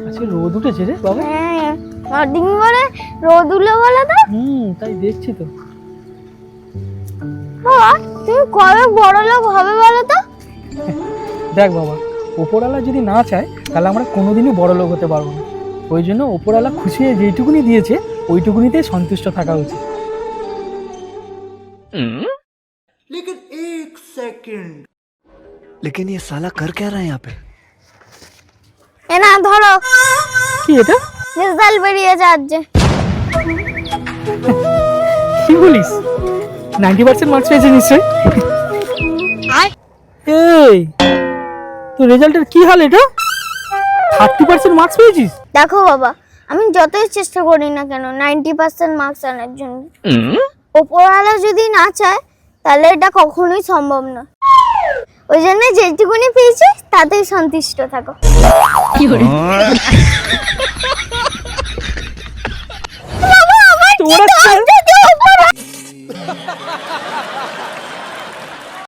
আজকে রোদ উঠেছে রে বাবা। হ্যাঁ মর্নিং বলে রোদ উঠলো বলে তো। তাই দেখছি তো। বাবা তুমি কবে বড় লোক হবে বলো তো? দেখ বাবা, ওপরওয়ালা যদি না চায় তাহলে আমরা কোনোদিনই বড় লোক হতে পারবো না। ওই জন্য ওপরওয়ালা খুশি হয়ে যেইটুকুনি দিয়েছে ওইটুকুনিতে সন্তুষ্ট থাকা উচিত। लेकिन एक सेकंड, लेकिन ये साला कर क्या रहा है यहाँ पे? এ না ধরো, কি এটা? রেজাল্ট বেরিয়েছে আজকে। কি বলিস? 90% মার্কস পেয়েছে নিশ্চয়ই। এই তো রেজাল্টের কি হাল এটা? 30% মার্কস পেয়েছিস? দেখো বাবা, আমি যতই চেষ্টা করি না কেন 90% মার্কস আনার জন্য, ওপরওয়ালা যদি না চায় তাহলে এটা কখনোই সম্ভব না। ওই জন্য যেটুকুনি পেয়েছি তাতেই সন্তুষ্ট থাকো। বাবা, আমার কি তোরা